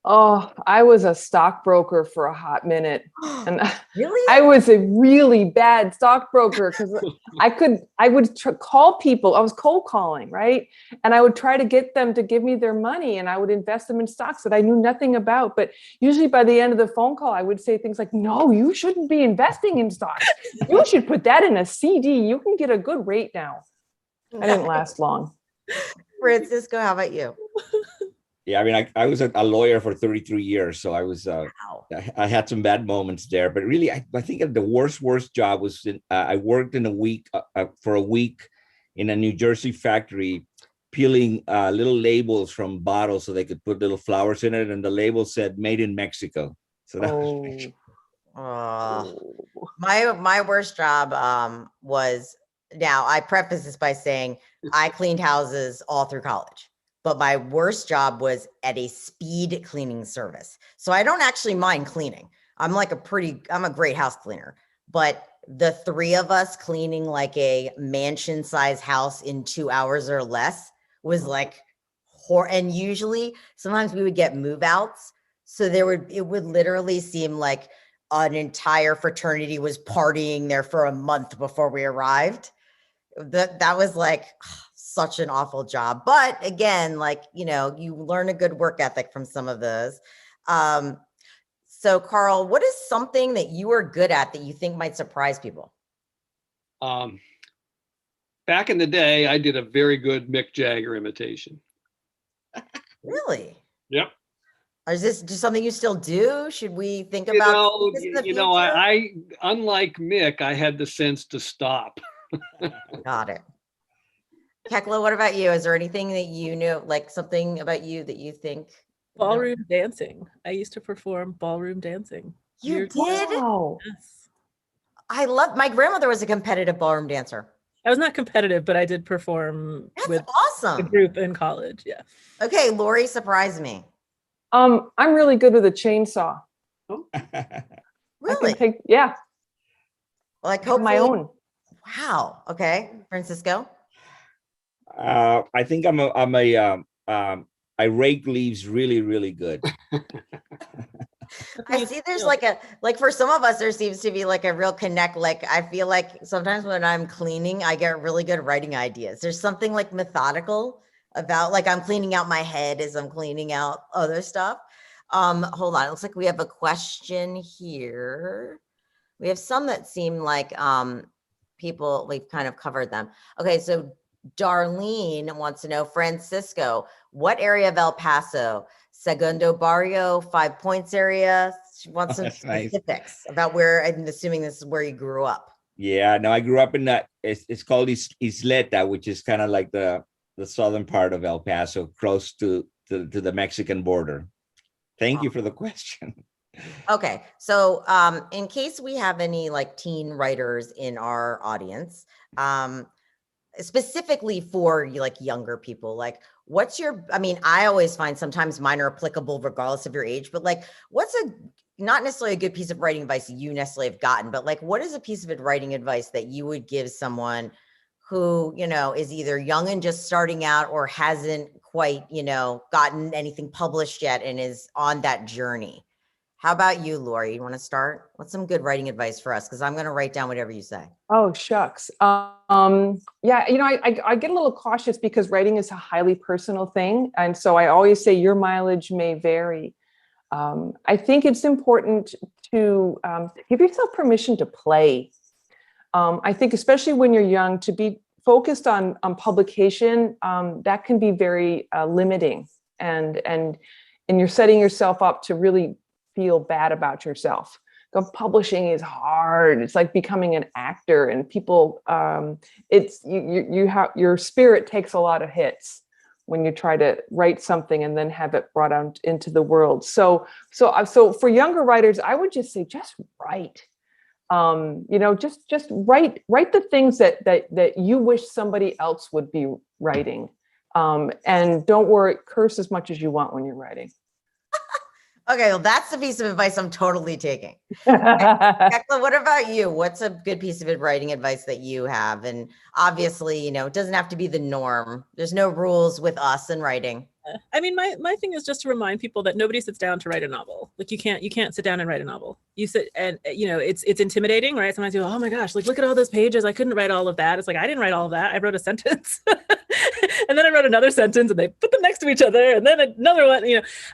Oh, I was a stockbroker for a hot minute. And Really? I was a really bad stockbroker because I would call people. I was cold calling, right? And I would try to get them to give me their money, and I would invest them in stocks that I knew nothing about. But usually by the end of the phone call, I would say things like, no, you shouldn't be investing in stocks. You should put that in a CD. You can get a good rate now. I didn't last long. Francisco, how about you? Yeah, I mean, I was a lawyer for 33 years, so I was Wow. I had some bad moments there. But really, I think the worst job was I worked in a week for a week in a New Jersey factory, peeling little labels from bottles so they could put little flowers in it, and the label said "Made in Mexico." So that was My worst job was, now I preface this by saying I cleaned houses all through college, but my worst job was at a speed cleaning service. So I don't actually mind cleaning. I'm a great house cleaner, but the three of us cleaning like a mansion size house in 2 hours or less was like and usually sometimes we would get move outs. So it would literally seem like an entire fraternity was partying there for a month before we arrived. That was like such an awful job. But again, like, you learn a good work ethic from some of those. So Carl, what is something that you are good at that you think might surprise people? Back in the day, I did a very good Mick Jagger imitation. Really? Yep. Or is this just something you still do? Should we think about this in the future? I unlike Mick, I had the sense to stop. Got it. Kekla, what about you? Is there anything that you know, like something about you that you think? Ballroom dancing. I used to perform ballroom dancing. You did? Wow. Yes. My grandmother was a competitive ballroom dancer. I was not competitive, but I did perform That's with a awesome. group in college. Yeah. Okay, Lori, surprise me. I'm really good with a chainsaw. Really? I Like have my own. Wow. Okay, Francisco. I think I rake leaves really, really good. I see there's like for some of us, there seems to be like a real connect. Like I feel like sometimes when I'm cleaning, I get really good writing ideas. There's something like methodical about like I'm cleaning out my head as I'm cleaning out other stuff. Hold on. It looks like we have a question here. We have some that seem like people, we've kind of covered them. Okay, so Darlene wants to know, Francisco, what area of El Paso? Segundo Barrio, 5 Points area? She wants some specifics about where, I'm assuming this is where you grew up. Yeah, no, I grew up in that, it's called Isleta, which is kind of like the southern part of El Paso, close to the Mexican border. Thank you for the question. Okay, so in case we have any like teen writers in our audience, specifically for like younger people, like I always find sometimes mine are applicable regardless of your age, but like what's not necessarily a good piece of writing advice you necessarily have gotten, but like what is a piece of writing advice that you would give someone who, is either young and just starting out or hasn't quite, gotten anything published yet and is on that journey? How about you, Lori? You want to start? What's some good writing advice for us? Because I'm going to write down whatever you say. Oh, shucks. Yeah, I get a little cautious because writing is a highly personal thing. And so I always say your mileage may vary. I think it's important to give yourself permission to play. I think especially when you're young, to be focused on publication, that can be very limiting. And you're setting yourself up to really feel bad about yourself. Publishing is hard. It's like becoming an actor, and people, it's you have, your spirit takes a lot of hits when you try to write something and then have it brought out into the world. So for younger writers, I would just say, just write. Just write the things that you wish somebody else would be writing. And don't worry, curse as much as you want when you're writing. Okay, well, that's the piece of advice I'm totally taking. Tekla, what about you? What's a good piece of writing advice that you have? And obviously, it doesn't have to be the norm. There's no rules with us in writing. I mean, my thing is just to remind people that nobody sits down to write a novel. Like you can't sit down and write a novel. You sit and it's intimidating, right? Sometimes you go, oh my gosh, like look at all those pages. I couldn't write all of that. It's like, I didn't write all of that. I wrote a sentence and then I wrote another sentence and they put them next to each other and then another one,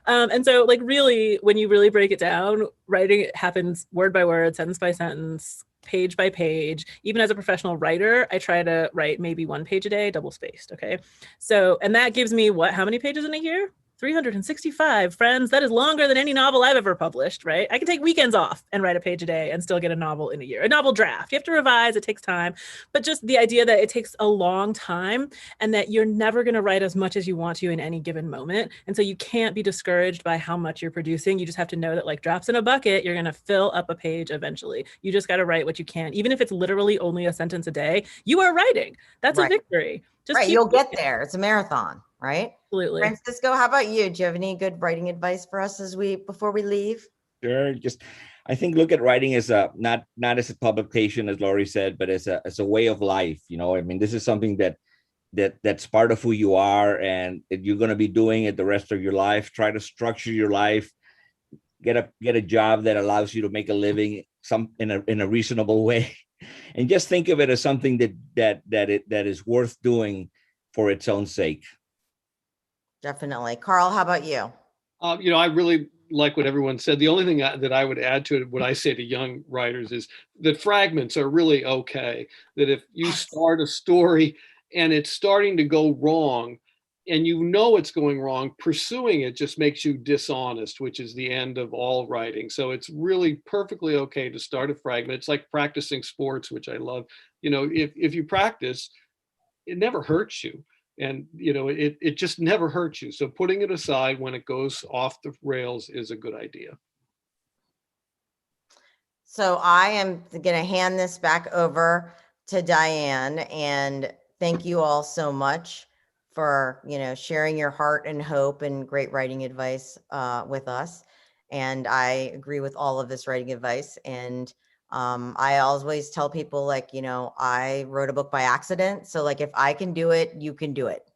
and so like really, when you really break it down, writing happens word by word, sentence by sentence, page by page. Even as a professional writer, I try to write maybe 1 page a day, double spaced. Okay. So, and that gives me how many pages in a year? 365, friends. That is longer than any novel I've ever published, right? I can take weekends off and write a page a day and still get a novel in a year. A novel draft. You have to revise, it takes time. But just the idea that it takes a long time and that you're never going to write as much as you want to in any given moment. And so you can't be discouraged by how much you're producing. You just have to know that like drops in a bucket, you're going to fill up a page eventually. You just got to write what you can. Even if it's literally only a sentence a day, you are writing. That's a victory. Just you'll get there. It's a marathon, right? Absolutely. Francisco, how about you? Do you have any good writing advice for us before we leave? Sure. I think look at writing as not as a publication, as Laurie said, but as a way of life. I mean, this is something that's part of who you are, and you're going to be doing it the rest of your life. Try to structure your life, get a job that allows you to make a living in a reasonable way, and just think of it as something that is worth doing for its own sake. Definitely. Carl, how about you? I really like what everyone said. The only thing that I would add to it, what I say to young writers, is that fragments are really okay. That if you start a story and it's starting to go wrong, and it's going wrong, pursuing it just makes you dishonest, which is the end of all writing. So it's really perfectly okay to start a fragment. It's like practicing sports, which I love. If you practice, it never hurts you. And, it just never hurts you. So putting it aside when it goes off the rails is a good idea. So I am going to hand this back over to Diane, and thank you all so much for, sharing your heart and hope and great writing advice with us. And I agree with all of this writing advice. And I always tell people, like, I wrote a book by accident. So like, if I can do it, you can do it.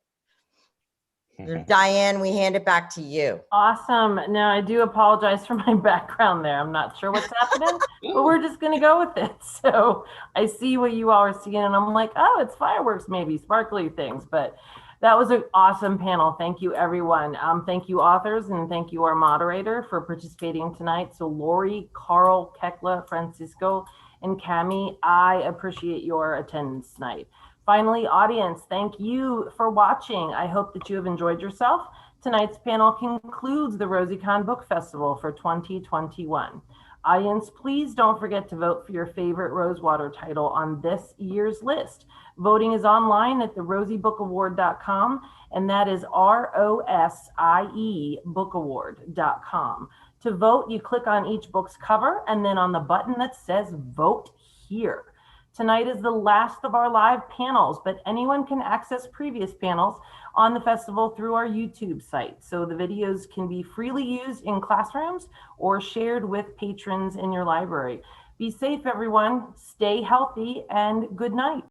Diane, we hand it back to you. Awesome. Now, I do apologize for my background there. I'm not sure what's happening, but we're just going to go with it. So I see what you all are seeing, and I'm like, oh, it's fireworks, maybe sparkly things. But that was an awesome panel. Thank you, everyone. Thank you, authors, and thank you, our moderator, for participating tonight. So Laurie, Carl, Tekla, Francisco, and Cami, I appreciate your attendance tonight. Finally, audience, thank you for watching. I hope that you have enjoyed yourself. Tonight's panel concludes the RosieCon Book Festival for 2021. Audience, please don't forget to vote for your favorite Rosewater title on this year's list. Voting is online at the rosiebookaward.com, and that is ROSIE bookaward.com. To vote, you click on each book's cover and then on the button that says Vote Here. Tonight is the last of our live panels, but anyone can access previous panels on the festival through our YouTube site. So the videos can be freely used in classrooms or shared with patrons in your library. Be safe, everyone. Stay healthy, and good night.